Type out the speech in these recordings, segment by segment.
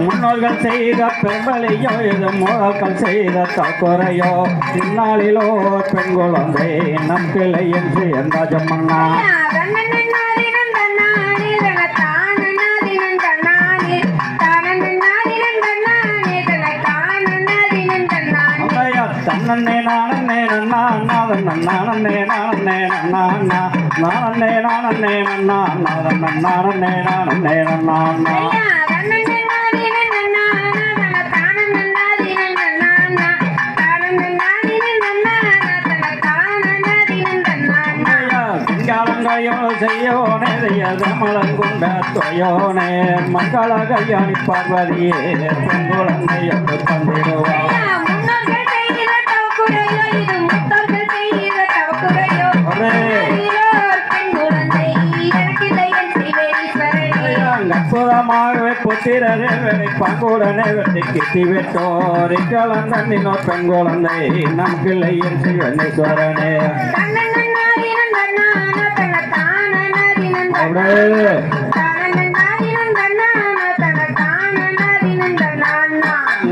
முன்னோர்கள் செய்த பெண்களையோ இது மூலர்கள் செய்த தற்கொலையோ இந்நாளிலோ பெண் குழந்தை நம் பிள்ளை என்று எந்த ஜம்மன்னா தன்னே நானே நன்னா நாதன் நானே நானே நன்னா நானே நானே நன்னா நாதன் நானே நானே நன்னா கையோ செய்யோனே செய்யமலங்குண்ட தொயோனே மங்கள கையாணி பார்வதியே பெண் குழந்தையோடு தந்திடுவார் அற்புதமாகவே புத்திரரே வேலை பங்குடனே வெட்டி கிட்டி விட்டோர் கலந்தோ பெண் குழந்தை நம் பிள்ளை என்று வெண்ணீஸ்வரனே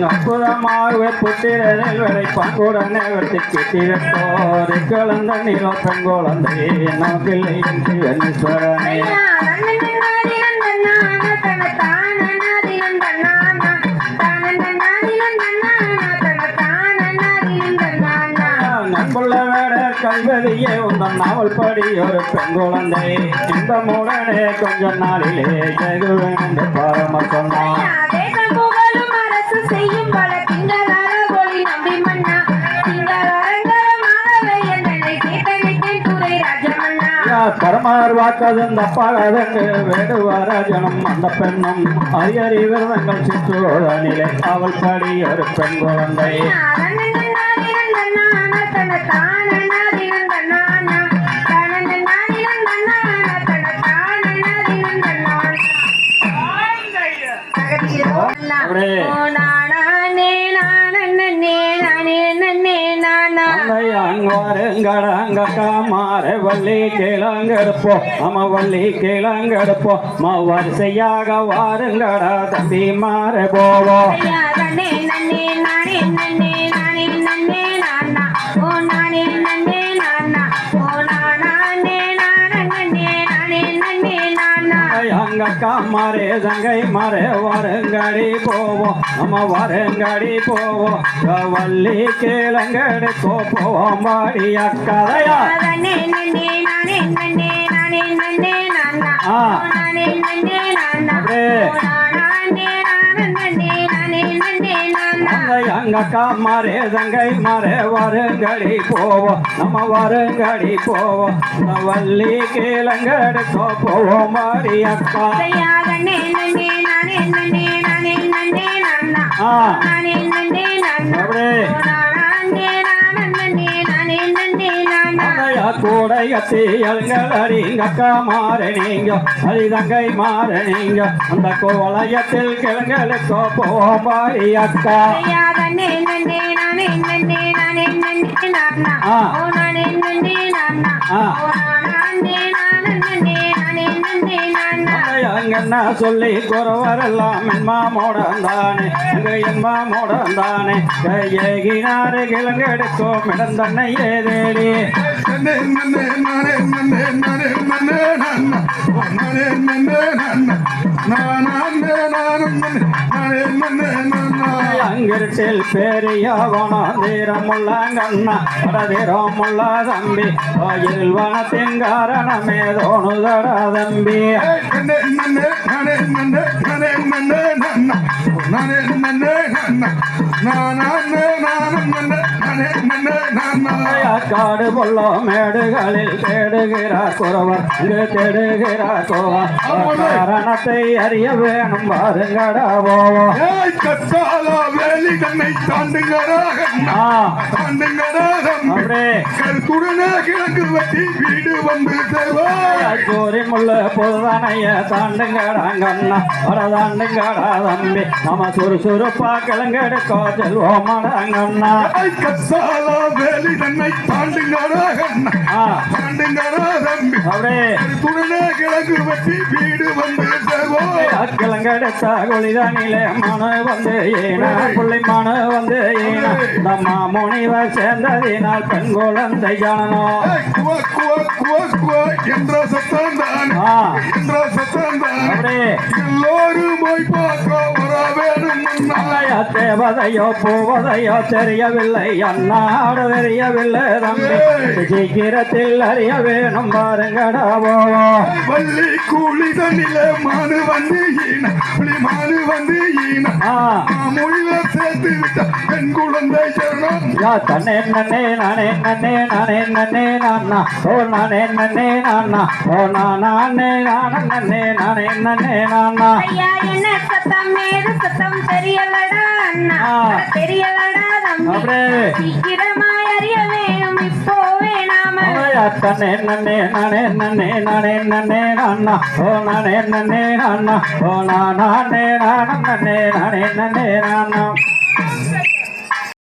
அற்புதமாகவே புத்திரரில் வேலை பங்குடனே வெட்டி கிட்டி விட்டோர் கலந்த நீலோ பெண் குழந்தை நம் பிள்ளை என்று வெண்ணீஸ்வரனே நண்புள்ள வேட கல்வெளியே உந்தன் நாவல் படி ஒரு பெண் குழந்தை இந்த மூடனே கொஞ்ச நாளிலே ஜெகுவேன் என்று பாரம சொன்னான் பரமார் வாக்கதன் தப்பாகதென்று வேடுவார ஜனம் அந்த பெண்ணும் அரியறி விரதங்கள் சிற்றோழனிலே அவள் படி ஒரு பெண் குழந்தை மாற வள்ளி கேளங்கெடுப்போ அம வள்ளி கேளங்கெடுப்போ வரிசையாக வாருங்கடா தம்பி மாற போவோ அங்கக்கா மாறே தங்கை மாறே வருங்கடி போவோம் நம்ம வருங்கடி போவோம் வள்ளி கேளங்கெடுக்கோ போவோம் பாடி அக்கதையா அங்கக்கா மாறே தங்கை மாறே வருங்கடி போவோம் நம்ம வருங்கடி போவோம் வள்ளி கேளங்கெடுக்கோ போவோம் பாடி அக்கா கூடையத்தி எங்கள் அறிங்கக்கா மாறனீங்க அரிதங்கை மாறனீங்க அந்த கோவலயத்தில் கிழங்களுக்கோ போவாடி அக்கா அங்கண்ணா சொல்லி குறவரெல்லாம் என்மாமோடந்தானே அங்க என்மாமோடந்தானே கையேகினாரு கிழங்கெடுக்கோ மிடந்தன்னை ஏதேடி அங்கிருட்டில் பெரியவனா தீரமுள்ளங்கண்ணா தீரமுள்ள தம்பி கோயில் வனத்தின் காரணமே தோணுதடா தம்பி காடு பொல்லோ மேடுகளில் தேடுகிறார் குறவர் இங்கு தேடுகிறார் கோவன் காரணத்தை அறிய வேணும் பாருங்கடா போவோம் வேலி தன்னை தாண்டுங்கடா கருத்துடனே கிழக்கு வெட்டி வீடு வந்து கோரி முள்ள பொதுதானைய தாண்டுங்கடாங்கண்ணா தாண்டுங்கடா தம்பி நம்ம சுறுசுறுப்பா கிழங்கெடுக்கோ செல்வோமாடாங்கண்ணா வேலி என்னை தாண்டுங்கடா கண்ணா தாண்டுங்கடா தம்பி அப்படியே துணை கிழக்கு வெட்டி வீடு வந்து சேவோம் கிழங்கெடுத்த குளிதானிலே மனு வந்து ஏனா புள்ளை மனு வந்து ஏனா நம்ம முனிவர் சேர்ந்ததினால் பெண் குழந்தை ஜனனம் குவா குவா குவா குவா என்ற சத்தம் தான் என்ற சத்தம் தான் அப்படியே எல்லோரும் போய் பார்க்க வர வேணும் அன்னையா தேவதையோ போவதையோ தெரியவில்லை அண்ணாடு தெரியவில்லை தம்பி சீக்கிரத்தில் அறிய வேணும் பாருங்கடா போவோம் வள்ளி கூலிதனில மானு வந்து ஈன புலி மானு வந்து ஈன மொழில சேர்த்து விட்ட பெண் குழந்தை சரணம் யா தன்னே நன்னே நானே நன்னே நானே நன்னே நானா ஓ நானே நன்னே நானா ஓ நானே நானே நன்னே நானே நன்னே நானா ஐயா என்ன சத்தம் ஏது சத்தம் தெரியலடா அண்ணா தெரியலடா தம்பி அப்படியே சீக்கிரமாய் அறிய வேணும் இப்போவே நாம தன்னே நன்னே நானே நன்னே நானே நன்னே நானா ஓ நானே நன்னே நானா ஓ நானே நானே நன்னே நானே நன்னே நானா